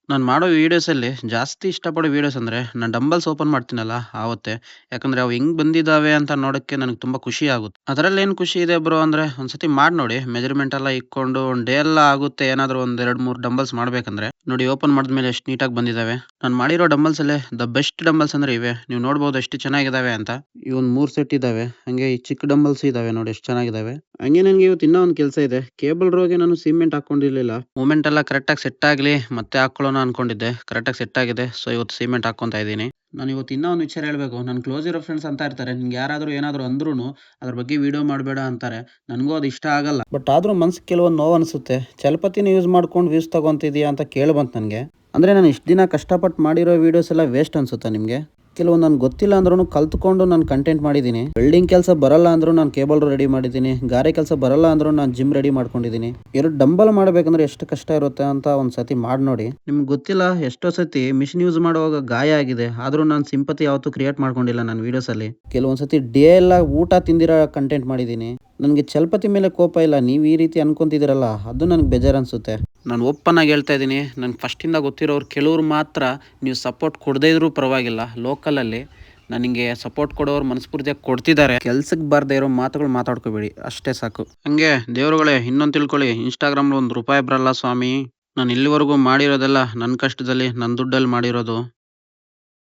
ನಾನು ಮಾಡೋ ವೀಡಿಯೋಸಲ್ಲಿ ಜಾಸ್ತಿ ಇಷ್ಟಪಡೋ ವೀಡಿಯೋಸ್ ಅಂದರೆ ನಾನು ಡಂಬಲ್ಸ್ ಓಪನ್ ಮಾಡ್ತೀನಲ್ಲ ಆವತ್ತೇ. ಯಾಕಂದರೆ ಅವು ಹೆಂಗೆ ಬಂದಿದ್ದಾವೆ ಅಂತ ನೋಡೋಕ್ಕೆ ನನಗೆ ತುಂಬ ಖುಷಿ ಆಗುತ್ತೆ. ಅದರಲ್ಲೇನು ಖುಷಿ ಇದೆ ಬ್ರೋ ಅಂದರೆ ಒಂದ್ಸತಿ ಮಾಡಿ ನೋಡಿ, ಮೆಜರ್ಮೆಂಟ್ ಎಲ್ಲ ಇಕ್ಕೊಂಡು ಒಂದು ಡೇ ಎಲ್ಲ ಆಗುತ್ತೆ ಏನಾದರೂ ಒಂದು 2-3 ಡಂಬಲ್ಸ್ ಮಾಡಬೇಕಂದ್ರೆ. ನೋಡಿ ಓಪನ್ ಮಾಡಿದ್ಮೇಲೆ ಎಷ್ಟು ನೀಟಾಗಿ ಬಂದಿದ್ದಾವೆ. ನಾನು ಮಾಡಿರೋ ಡಂಬಲ್ಸಲ್ಲೇ ದ ಬೆಸ್ಟ್ ಡಂಬಲ್ಸ್ ಅಂದರೆ ಇವೆ. ನೀವು ನೋಡ್ಬೋದು ಎಷ್ಟು ಚೆನ್ನಾಗಿದ್ದಾವೆ ಅಂತ. ಇವೊಂದು 3 ಸೆಟ್ ಇದ್ದಾವೆ. ಹಾಗೆ ಈ ಚಿಕ್ಕ ಡಂಬಲ್ಸ್ ಇದ್ದಾವೆ ನೋಡಿ ಎಷ್ಟು ಚೆನ್ನಾಗಿದ್ದಾವೆ. ಹಂಗೆ ನನಗೆ ಇವತ್ತು ಇನ್ನೂ ಒಂದು ಕೆಲಸ ಇದೆ. ಕೇಬಲ್ ರೋಗೆ ನಾನು ಸಿಮೆಂಟ್ ಹಾಕೊಂಡಿರಲಿಲ್ಲ. ಮೂಮೆಂಟ್ ಎಲ್ಲ ಕರೆಕ್ಟಾಗಿ ಸೆಟ್ ಆಗಲಿ ಮತ್ತೆ ಹಾಕೊಳ್ಳೋಣ ಅನ್ಕೊಂಡಿದ್ದೆ. ಕರೆಕ್ಟಾಗಿ ಸೆಟ್ ಆಗಿದೆ. ಸೊ ಇವತ್ತು ಸಿಮೆಂಟ್ ಹಾಕ್ಕೊಂತಾ ಇದ್ದೀನಿ. ನಾನು ಇವತ್ತು ಇನ್ನೂ ಒಂದು ವಿಚಾರ ಹೇಳಬೇಕು. ನನ್ನ ಕ್ಲೋಸ್ ಇರೋ ಫ್ರೆಂಡ್ಸ್ ಅಂತ ಇರ್ತಾರೆ. ನಿಂಗೆ ಯಾರಾದರೂ ಏನಾದರೂ ಅಂದ್ರೂ ಅದ್ರ ಬಗ್ಗೆ ವಿಡಿಯೋ ಮಾಡಬೇಡ ಅಂತಾರೆ. ನನಗೂ ಅದು ಇಷ್ಟ ಆಗಲ್ಲ. ಬಟ್ ಆದರೂ ಮನ್ಸಿಗೆ ಕೆಲವೊಂದು ನೋವು ಅನಿಸುತ್ತೆ. ಚಲಪತಿನ ಯೂಸ್ ಮಾಡ್ಕೊಂಡು ವ್ಯೂಸ್ ತಗೊಂತಿದ್ಯಾ ಅಂತ ಕೇಳಿ ಬಂತು ನನಗೆ. ಅಂದರೆ ನಾನು ಇಷ್ಟು ದಿನ ಕಷ್ಟಪಟ್ಟು ಮಾಡಿರೋ ವೀಡಿಯೋಸ್ ಎಲ್ಲ ವೇಸ್ಟ್ ಅನಿಸುತ್ತಾ ನಿಮಗೆ? ಕೆಲವು ನನಗೆ ಗೊತ್ತಿಲ್ಲ ಅಂದ್ರೂ ಕಲ್ತ್ಕೊಂಡು ನಾನು ಕಂಟೆಂಟ್ ಮಾಡಿದ್ದೀನಿ. ವೆಲ್ಡಿಂಗ್ ಕೆಲಸ ಬರಲ್ಲ ಅಂದ್ರೂ ನಾನು ಕೇಬಲ್ ರೆಡಿ ಮಾಡಿದ್ದೀನಿ. ಗಾರೆ ಕೆಲಸ ಬರಲ್ಲ ಅಂದ್ರೂ ನಾನು ಜಿಮ್ ರೆಡಿ ಮಾಡ್ಕೊಂಡಿದ್ದೀನಿ. ಎರಡು ಡಂಬಲ್ ಮಾಡಬೇಕಂದ್ರೆ ಎಷ್ಟು ಕಷ್ಟ ಇರುತ್ತೆ ಅಂತ ಒಂದು ಸತಿ ಮಾಡಿ ನೋಡಿ. ನಿಮ್ಗೆ ಗೊತ್ತಿಲ್ಲ, ಎಷ್ಟೋ ಸತಿ ಮಿಷಿನ್ ಯೂಸ್ ಮಾಡುವಾಗ ಗಾಯ ಆಗಿದೆ. ಆದರೂ ನಾನು ಸಿಂಪತಿ ಯಾವತ್ತೂ ಕ್ರಿಯೇಟ್ ಮಾಡ್ಕೊಂಡಿಲ್ಲ ನನ್ನ ವೀಡಿಯೋಸಲ್ಲಿ. ಕೆಲವೊಂದು ಸತಿ ಡೇ ಎಲ್ಲ ಊಟ ತಿಂದಿರೋ ಕಂಟೆಂಟ್ ಮಾಡಿದ್ದೀನಿ. ನನಗೆ ಚಲಪತಿ ಮೇಲೆ ಕೋಪ ಇಲ್ಲ. ನೀವು ಈ ರೀತಿ ಅನ್ಕೊಂತಿದ್ದೀರಲ್ಲ, ಅದು ನನಗೆ ಬೇಜಾರು ಅನಿಸುತ್ತೆ. ನಾನು ಓಪನ್ ಆಗಿ ಹೇಳ್ತಾ ಇದ್ದೀನಿ. ನನಗೆ ಫಸ್ಟಿಂದ ಗೊತ್ತಿರೋರು ಕೆಲವ್ರು ಮಾತ್ರ ನೀವು ಸಪೋರ್ಟ್ ಕೊಡದೇ ಇದ್ರೂ ಪರವಾಗಿಲ್ಲ. ಲೋಕಲಲ್ಲಿ ನನಗೆ ಸಪೋರ್ಟ್ ಕೊಡೋರು ಮನಸ್ಫೂರ್ತಿಯಾಗಿ ಕೊಡ್ತಿದ್ದಾರೆ. ಕೆಲ್ಸಕ್ಕೆ ಬಾರದೇ ಇರೋ ಮಾತುಗಳು ಮಾತಾಡ್ಕೋಬೇಡಿ, ಅಷ್ಟೇ ಸಾಕು. ಹಂಗೆ ದೇವ್ರುಗಳೇ ಇನ್ನೊಂದು ತಿಳ್ಕೊಳ್ಳಿ, ಇನ್ಸ್ಟಾಗ್ರಾಮ್ಲಿ ₹1 ಬರಲ್ಲ ಸ್ವಾಮಿ. ನಾನು ಇಲ್ಲಿವರೆಗೂ ಮಾಡಿರೋದೆಲ್ಲ ನನ್ನ ಕಷ್ಟದಲ್ಲಿ ನನ್ನ ದುಡ್ಡಲ್ಲಿ ಮಾಡಿರೋದು.